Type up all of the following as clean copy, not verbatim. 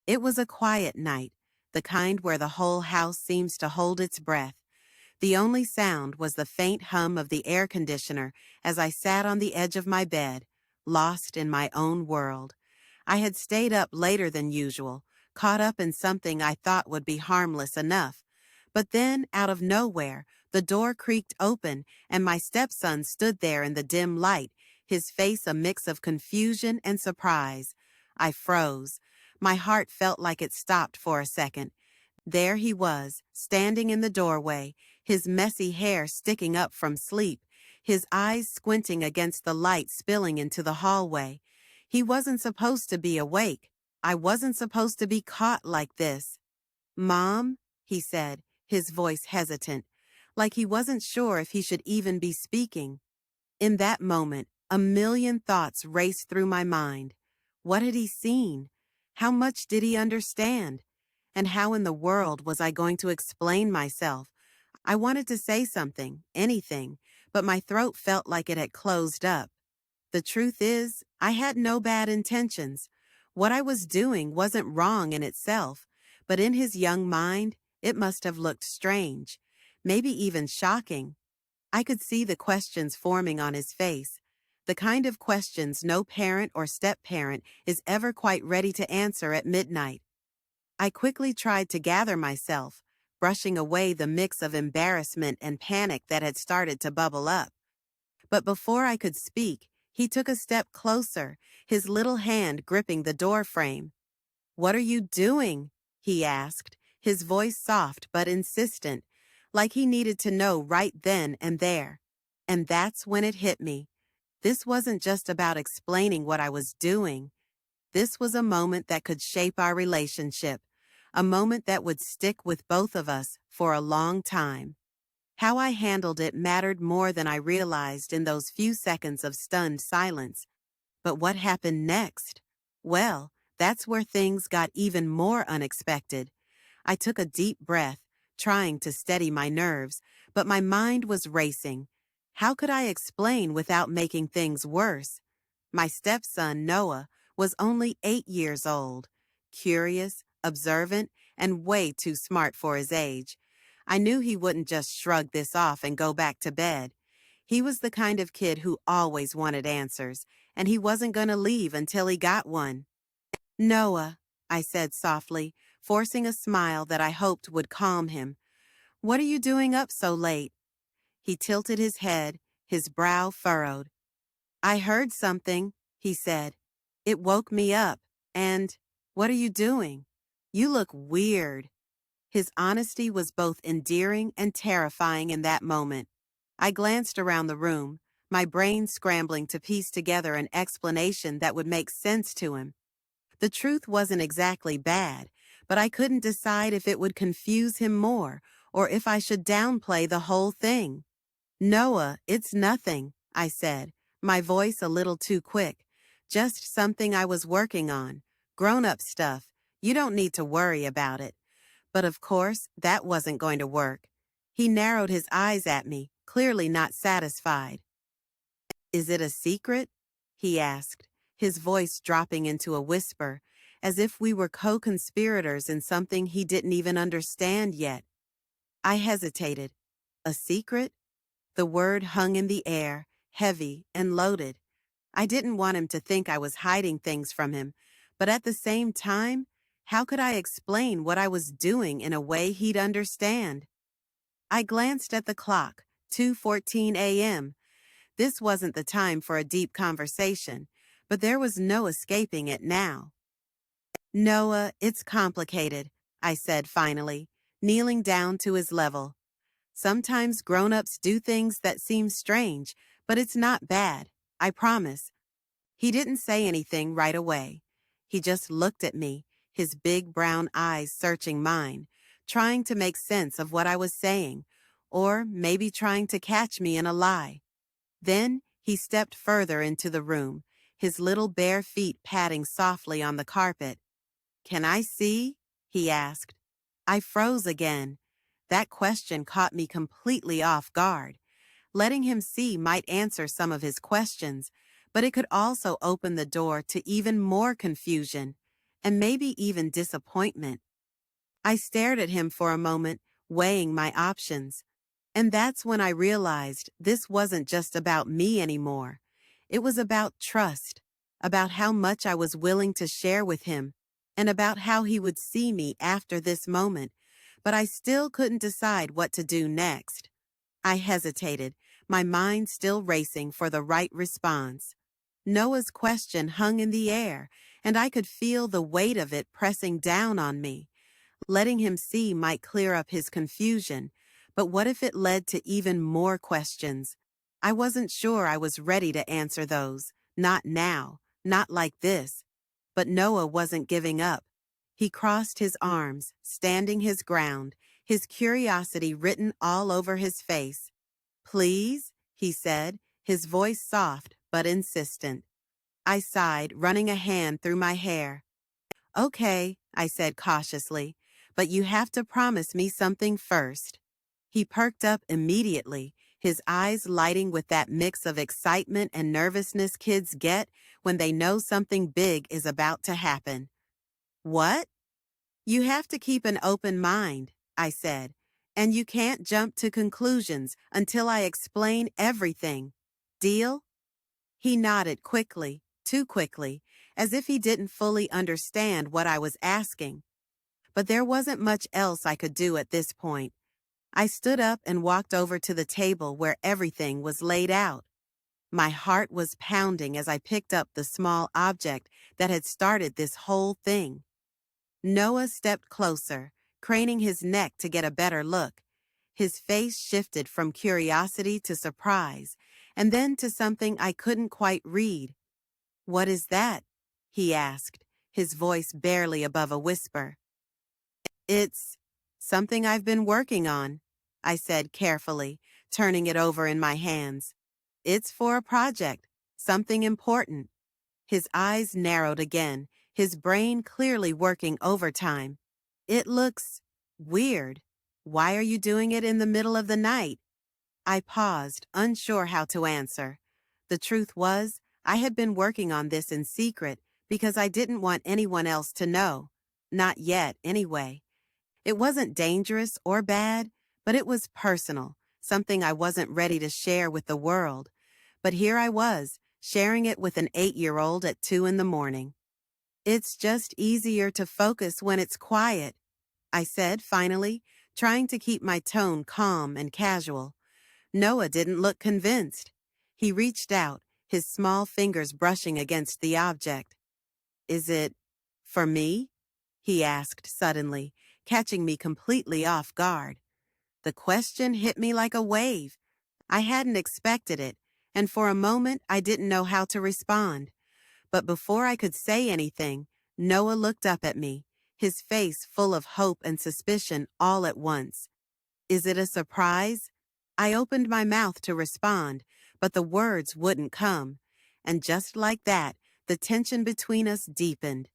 It was a quiet night, the kind where the whole house seems to hold its breath. The only sound was the faint hum of the air conditioner as I sat on the edge of my bed, lost in my own world. I had stayed up later than usual, caught up in something I thought would be harmless enough. But then, out of nowhere, the door creaked open and my stepson stood there in the dim light, his face a mix of confusion and surprise. I froze. My heart felt like it stopped for a second. There he was, standing in the doorway, his messy hair sticking up from sleep, his eyes squinting against the light spilling into the hallway. He wasn't supposed to be awake. I wasn't supposed to be caught like this. "Mom?" he said, his voice hesitant, like he wasn't sure if he should even be speaking. In that moment, a million thoughts raced through my mind. What had he seen? How much did he understand? And how in the world was I going to explain myself? I wanted to say something, anything, but my throat felt like it had closed up. The truth is, I had no bad intentions. What I was doing wasn't wrong in itself, but in his young mind, it must have looked strange, maybe even shocking. I could see the questions forming on his face, the kind of questions no parent or step-parent is ever quite ready to answer at midnight. I quickly tried to gather myself, brushing away the mix of embarrassment and panic that had started to bubble up. But before I could speak, he took a step closer, his little hand gripping the door frame. "What are you doing?" he asked, his voice soft but insistent, like he needed to know right then and there. And that's when it hit me. This wasn't just about explaining what I was doing. This was a moment that could shape our relationship, a moment that would stick with both of us for a long time. How I handled it mattered more than I realized in those few seconds of stunned silence. But what happened next? Well, that's where things got even more unexpected. I took a deep breath, trying to steady my nerves, but my mind was racing. How could I explain without making things worse? My stepson, Noah, was only 8 years old, curious, observant, and way too smart for his age. I knew he wouldn't just shrug this off and go back to bed. He was the kind of kid who always wanted answers, and he wasn't going to leave until he got one. "Noah," I said softly, forcing a smile that I hoped would calm him. "What are you doing up so late?" He tilted his head, his brow furrowed. "I heard something," he said. "It woke me up, and what are you doing? You look weird." His honesty was both endearing and terrifying in that moment. I glanced around the room, my brain scrambling to piece together an explanation that would make sense to him. The truth wasn't exactly bad, but I couldn't decide if it would confuse him more or if I should downplay the whole thing. "Noah, it's nothing," I said, my voice a little too quick. "Just something I was working on. Grown-up stuff. You don't need to worry about it." But of course, that wasn't going to work. He narrowed his eyes at me, clearly not satisfied. "Is it a secret?" he asked, his voice dropping into a whisper, as if we were co-conspirators in something he didn't even understand yet. I hesitated. A secret? The word hung in the air, heavy and loaded. I didn't want him to think I was hiding things from him, but at the same time, how could I explain what I was doing in a way he'd understand? I glanced at the clock, 2:14 a.m. This wasn't the time for a deep conversation, but there was no escaping it now. "Noah, it's complicated," I said finally, kneeling down to his level. "Sometimes grown-ups do things that seem strange, but it's not bad, I promise." He didn't say anything right away. He just looked at me, his big brown eyes searching mine, trying to make sense of what I was saying, or maybe trying to catch me in a lie. Then he stepped further into the room, his little bare feet padding softly on the carpet. "Can I see?" he asked. I froze again. That question caught me completely off guard. Letting him see might answer some of his questions, but it could also open the door to even more confusion. and maybe even disappointment. I stared at him for a moment, weighing my options. And that's when I realized this wasn't just about me anymore. It was about trust, about how much I was willing to share with him, and about how he would see me after this moment. But I still couldn't decide what to do next. I hesitated, my mind still racing for the right response. Noah's question hung in the air, and I could feel the weight of it pressing down on me. Letting him see might clear up his confusion, but what if it led to even more questions? I wasn't sure I was ready to answer those. Not now, not like this. But Noah wasn't giving up. He crossed his arms, standing his ground, his curiosity written all over his face. "Please?" he said, his voice soft but insistent. I sighed, running a hand through my hair. "Okay," I said cautiously, "but you have to promise me something first." He perked up immediately, his eyes lighting with that mix of excitement and nervousness kids get when they know something big is about to happen. "What?" "You have to keep an open mind," I said, "and you can't jump to conclusions until I explain everything. Deal?" He nodded quickly, too quickly, as if he didn't fully understand what I was asking. But there wasn't much else I could do at this point. I stood up and walked over to the table where everything was laid out. My heart was pounding as I picked up the small object that had started this whole thing. Noah stepped closer, craning his neck to get a better look. His face shifted from curiosity to surprise, and then to something I couldn't quite read. "What is that?" he asked, his voice barely above a whisper. "It's something I've been working on," I said carefully, turning it over in my hands. "It's for a project, something important." His eyes narrowed again, his brain clearly working overtime. "It looks weird. Why are you doing it in the middle of the night?" I paused, unsure how to answer. The truth was, I had been working on this in secret because I didn't want anyone else to know. Not yet, anyway. It wasn't dangerous or bad, but it was personal, something I wasn't ready to share with the world. But here I was, sharing it with an 8-year-old at 2 in the morning. "It's just easier to focus when it's quiet," I said finally, trying to keep my tone calm and casual. Noah didn't look convinced. He reached out, his small fingers brushing against the object. "Is it for me?" he asked suddenly, catching me completely off guard. The question hit me like a wave. I hadn't expected it, and for a moment I didn't know how to respond. But before I could say anything, Noah looked up at me, his face full of hope and suspicion all at once. "Is it a surprise?" I opened my mouth to respond, but the words wouldn't come. And just like that, the tension between us deepened.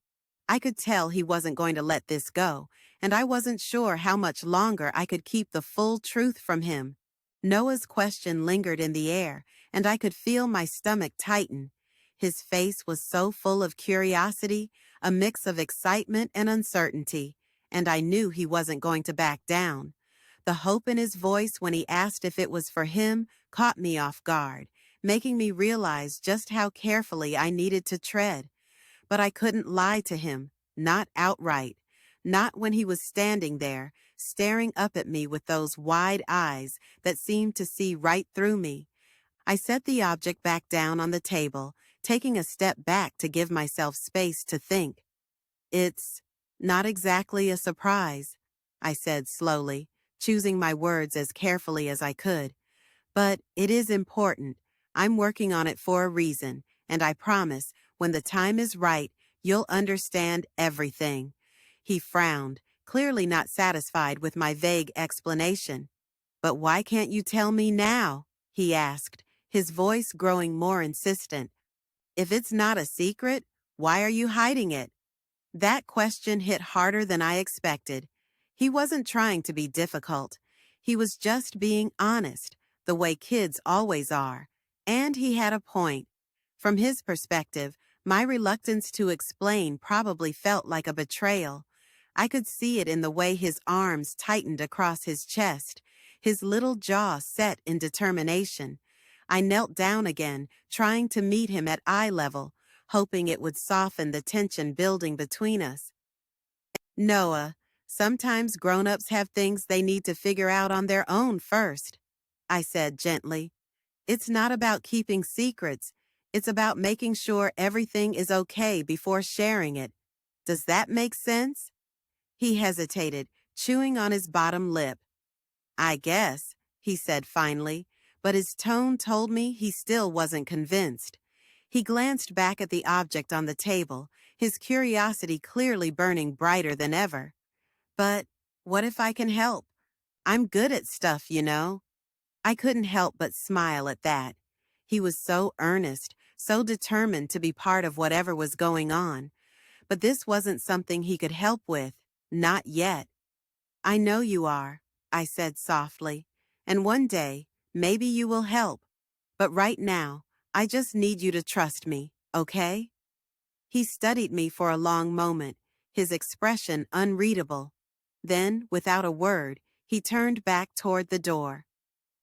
I could tell he wasn't going to let this go, and I wasn't sure how much longer I could keep the full truth from him. Noah's question lingered in the air, and I could feel my stomach tighten. His face was so full of curiosity, a mix of excitement and uncertainty, and I knew he wasn't going to back down. The hope in his voice when he asked if it was for him caught me off guard, making me realize just how carefully I needed to tread. But I couldn't lie to him, not outright, not when he was standing there, staring up at me with those wide eyes that seemed to see right through me. I set the object back down on the table, taking a step back to give myself space to think. "It's not exactly a surprise," I said slowly, choosing my words as carefully as I could. "But it is important. I'm working on it for a reason, and I promise, when the time is right, you'll understand everything." He frowned, clearly not satisfied with my vague explanation. "But why can't you tell me now?" he asked, his voice growing more insistent. "If it's not a secret, why are you hiding it?" That question hit harder than I expected. He wasn't trying to be difficult. He was just being honest, the way kids always are. And he had a point. From his perspective, My reluctance to explain probably felt like a betrayal. I could see it in the way his arms tightened across his chest, his little jaw set in determination. I knelt down again, trying to meet him at eye level, hoping it would soften the tension building between us. Noah, sometimes grown-ups have things they need to figure out on their own first, I said gently. It's not about keeping secrets. It's about making sure everything is okay before sharing it. Does that make sense? He hesitated, chewing on his bottom lip. I guess, he said finally, but his tone told me he still wasn't convinced. He glanced back at the object on the table, his curiosity clearly burning brighter than ever. But what if I can help? I'm good at stuff, you know. I couldn't help but smile at that. He was so earnest, so determined to be part of whatever was going on. But this wasn't something he could help with, not yet. I know you are, I said softly, and one day, maybe you will help. But right now, I just need you to trust me, okay? He studied me for a long moment, his expression unreadable. Then, without a word, he turned back toward the door.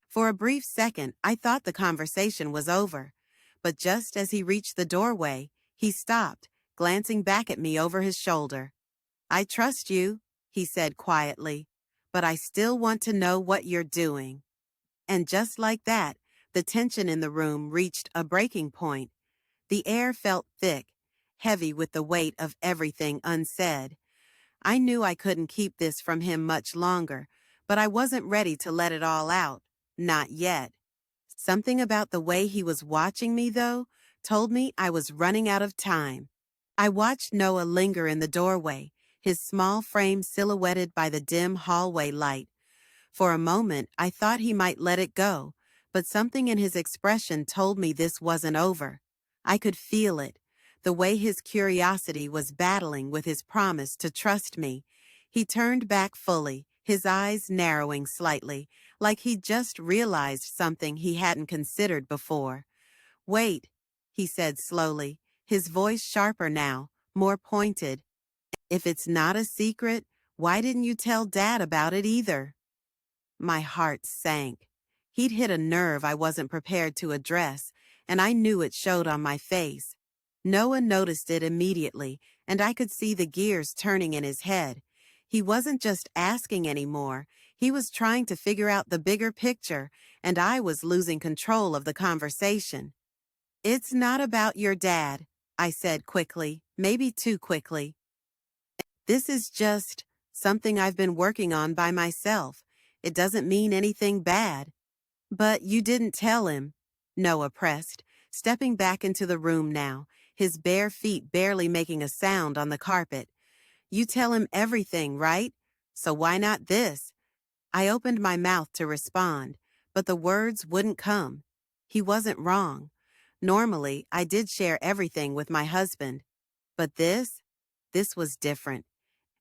For a brief second, I thought the conversation was over. But just as he reached the doorway, he stopped, glancing back at me over his shoulder. I trust you, he said quietly, but I still want to know what you're doing. And just like that, the tension in the room reached a breaking point. The air felt thick, heavy with the weight of everything unsaid. I knew I couldn't keep this from him much longer, but I wasn't ready to let it all out. Not yet. Something about the way he was watching me, though, told me I was running out of time. I watched Noah linger in the doorway, his small frame silhouetted by the dim hallway light. For a moment, I thought he might let it go, but something in his expression told me this wasn't over. I could feel it, the way his curiosity was battling with his promise to trust me. He turned back fully, his eyes narrowing slightly, like he'd just realized something he hadn't considered before. Wait, he said slowly, his voice sharper now, more pointed. If it's not a secret, why didn't you tell Dad about it either? My heart sank. He'd hit a nerve I wasn't prepared to address, and I knew it showed on my face. Noah noticed it immediately, and I could see the gears turning in his head. He wasn't just asking anymore. He was trying to figure out the bigger picture, and I was losing control of the conversation. It's not about your dad, I said quickly, maybe too quickly. This is just something I've been working on by myself. It doesn't mean anything bad. But you didn't tell him, Noah pressed, stepping back into the room now, his bare feet barely making a sound on the carpet. You tell him everything, right? So why not this? I opened my mouth to respond, but the words wouldn't come. He wasn't wrong. Normally, I did share everything with my husband. But this was different.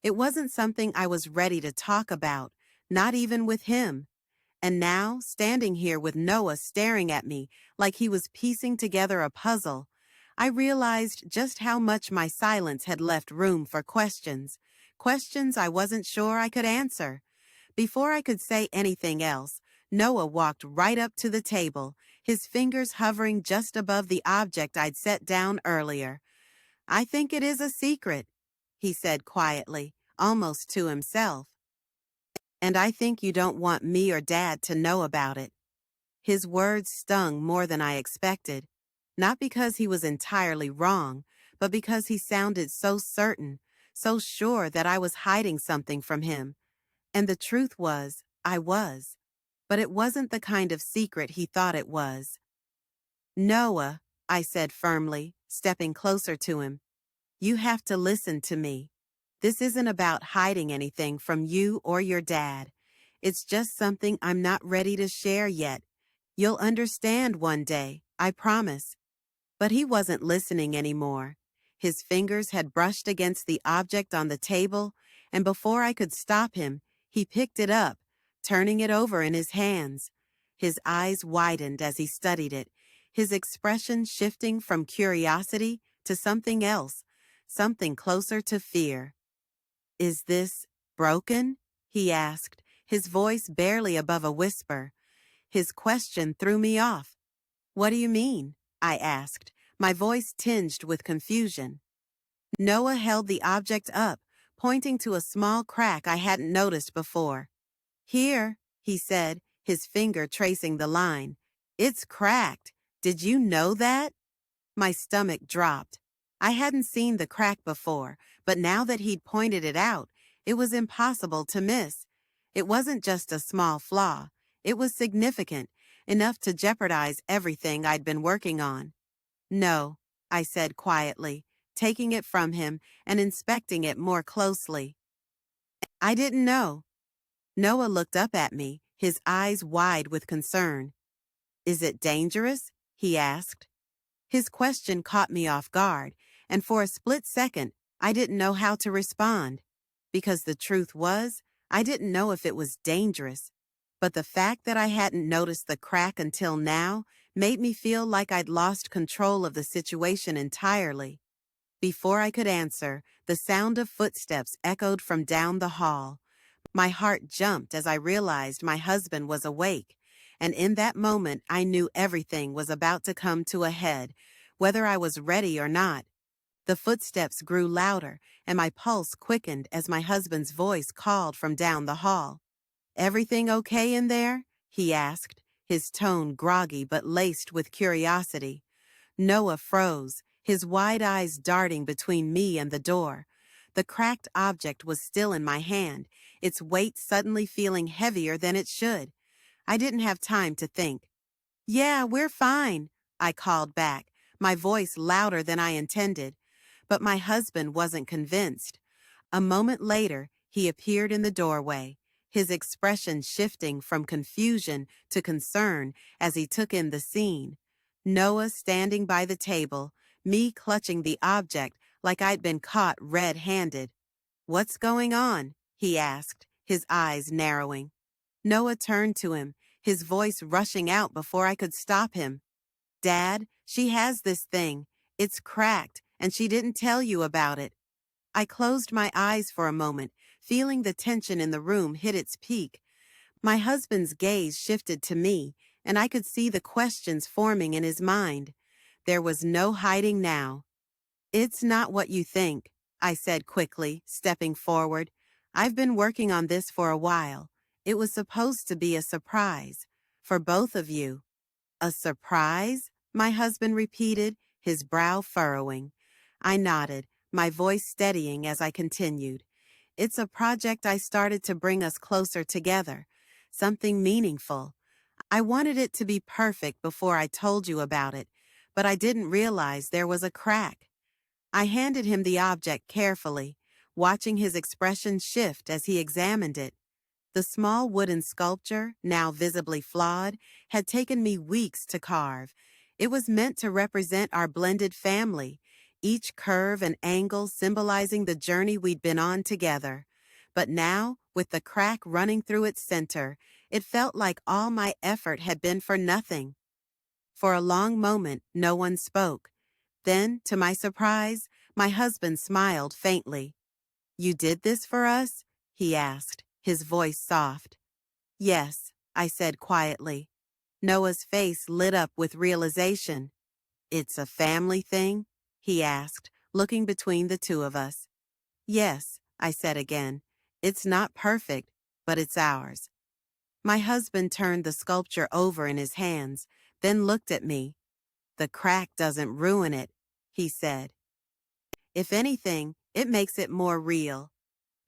It wasn't something I was ready to talk about, not even with him. And now, standing here with Noah staring at me like he was piecing together a puzzle, I realized just how much my silence had left room for questions I wasn't sure I could answer. Before I could say anything else, Noah walked right up to the table, his fingers hovering just above the object I'd set down earlier. I think it is a secret, he said quietly, almost to himself. And I think you don't want me or Dad to know about it. His words stung more than I expected, not because he was entirely wrong, but because he sounded so certain, so sure that I was hiding something from him. And the truth was, I was. But it wasn't the kind of secret he thought it was. Noah, I said firmly, stepping closer to him, you have to listen to me. This isn't about hiding anything from you or your dad. It's just something I'm not ready to share yet. You'll understand one day, I promise. But he wasn't listening anymore. His fingers had brushed against the object on the table, and before I could stop him, he picked it up, turning it over in his hands. His eyes widened as he studied it, his expression shifting from curiosity to something else, something closer to fear. Is this broken? He asked, his voice barely above a whisper. His question threw me off. What do you mean? I asked, my voice tinged with confusion. Noah held the object up, pointing to a small crack I hadn't noticed before. Here, he said, his finger tracing the line. It's cracked. Did you know that? My stomach dropped. I hadn't seen the crack before, but now that he'd pointed it out, it was impossible to miss. It wasn't just a small flaw. It was significant, enough to jeopardize everything I'd been working on. No, I said quietly, taking it from him and inspecting it more closely. I didn't know. Noah looked up at me, his eyes wide with concern. Is it dangerous? He asked. His question caught me off guard, and for a split second, I didn't know how to respond. Because the truth was, I didn't know if it was dangerous. But the fact that I hadn't noticed the crack until now made me feel like I'd lost control of the situation entirely. Before I could answer, the sound of footsteps echoed from down the hall. My heart jumped as I realized my husband was awake, and in that moment I knew everything was about to come to a head, whether I was ready or not. The footsteps grew louder, and my pulse quickened as my husband's voice called from down the hall. Everything okay in there? He asked, his tone groggy but laced with curiosity. Noah froze, his wide eyes darting between me and the door. The cracked object was still in my hand, its weight suddenly feeling heavier than it should. I didn't have time to think. Yeah, we're fine, I called back, my voice louder than I intended. But my husband wasn't convinced. A moment later, he appeared in the doorway, his expression shifting from confusion to concern as he took in the scene. Noah standing by the table, me clutching the object like I'd been caught red-handed. What's going on? He asked, his eyes narrowing. Noah turned to him, his voice rushing out before I could stop him. Dad, she has this thing. It's cracked, and she didn't tell you about it. I closed my eyes for a moment, feeling the tension in the room hit its peak. My husband's gaze shifted to me, and I could see the questions forming in his mind. There was no hiding now. It's not what you think, I said quickly, stepping forward. I've been working on this for a while. It was supposed to be a surprise. For both of you. A surprise? My husband repeated, his brow furrowing. I nodded, my voice steadying as I continued. It's a project I started to bring us closer together. Something meaningful. I wanted it to be perfect before I told you about it, but I didn't realize there was a crack. I handed him the object carefully, watching his expression shift as he examined it. The small wooden sculpture, now visibly flawed, had taken me weeks to carve. It was meant to represent our blended family, each curve and angle symbolizing the journey we'd been on together. But now, with the crack running through its center, it felt like all my effort had been for nothing. For a long moment, no one spoke. Then, to my surprise, my husband smiled faintly. You did this for us? He asked, his voice soft. Yes, I said quietly. Noah's face lit up with realization. It's a family thing? He asked, looking between the two of us. Yes, I said again. It's not perfect, but it's ours. My husband turned the sculpture over in his hands, then looked at me. The crack doesn't ruin it, he said. If anything, it makes it more real.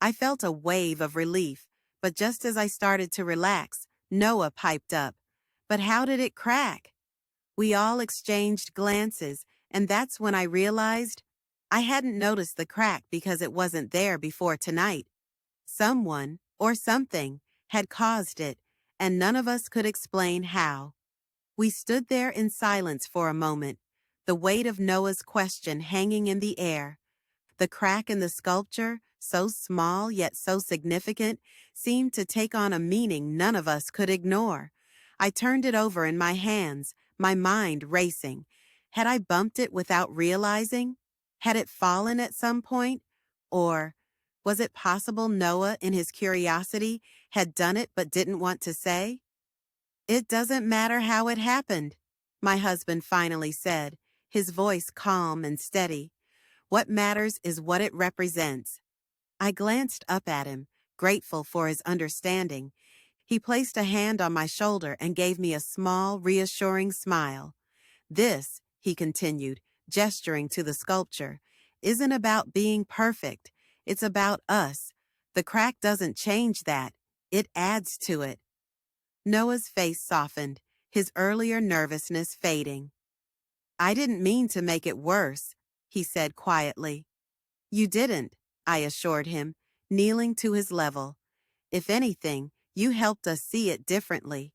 I felt a wave of relief, but just as I started to relax, Noah piped up. But how did it crack? We all exchanged glances, and that's when I realized I hadn't noticed the crack because it wasn't there before tonight. Someone, or something, had caused it, and none of us could explain how. We stood there in silence for a moment, the weight of Noah's question hanging in the air. The crack in the sculpture, so small yet so significant, seemed to take on a meaning none of us could ignore. I turned it over in my hands, my mind racing. Had I bumped it without realizing? Had it fallen at some point? Or was it possible Noah, in his curiosity, had done it but didn't want to say? It doesn't matter how it happened, my husband finally said, his voice calm and steady. What matters is what it represents. I glanced up at him, grateful for his understanding. He placed a hand on my shoulder and gave me a small, reassuring smile. This, he continued, gesturing to the sculpture, isn't about being perfect. It's about us. The crack doesn't change that. It adds to it. Noah's face softened, his earlier nervousness fading. I didn't mean to make it worse, he said quietly. You didn't, I assured him, kneeling to his level. If anything, you helped us see it differently.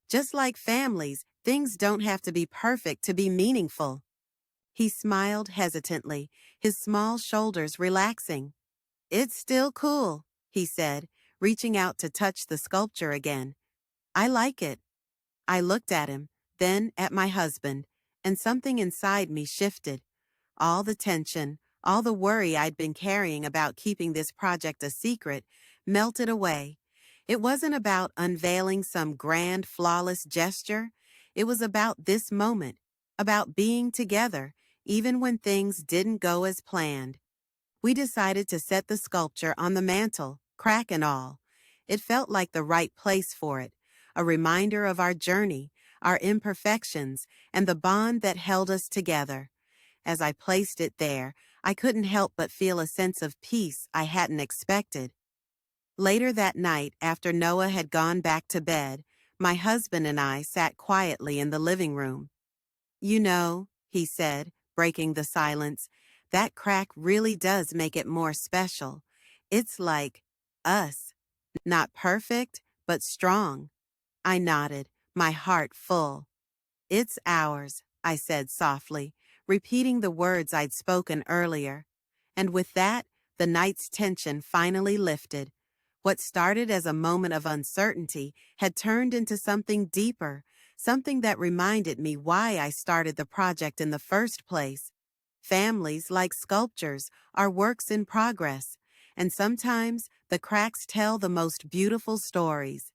Just like families, things don't have to be perfect to be meaningful. He smiled hesitantly, his small shoulders relaxing. It's still cool, he said, reaching out to touch the sculpture again. I like it. I looked at him, then at my husband, and something inside me shifted. All the tension, all the worry I'd been carrying about keeping this project a secret, melted away. It wasn't about unveiling some grand, flawless gesture. It was about this moment, about being together, even when things didn't go as planned. We decided to set the sculpture on the mantel, crack and all. It felt like the right place for it, a reminder of our journey, our imperfections, and the bond that held us together. As I placed it there, I couldn't help but feel a sense of peace I hadn't expected. Later that night, after Noah had gone back to bed, my husband and I sat quietly in the living room. You know, he said, breaking the silence, that crack really does make it more special. It's like us. Not perfect, but strong. I nodded, my heart full. It's ours, I said softly, repeating the words I'd spoken earlier. And with that, the night's tension finally lifted. What started as a moment of uncertainty had turned into something deeper, something that reminded me why I started the project in the first place. Families, like sculptures, are works in progress, and sometimes the cracks tell the most beautiful stories.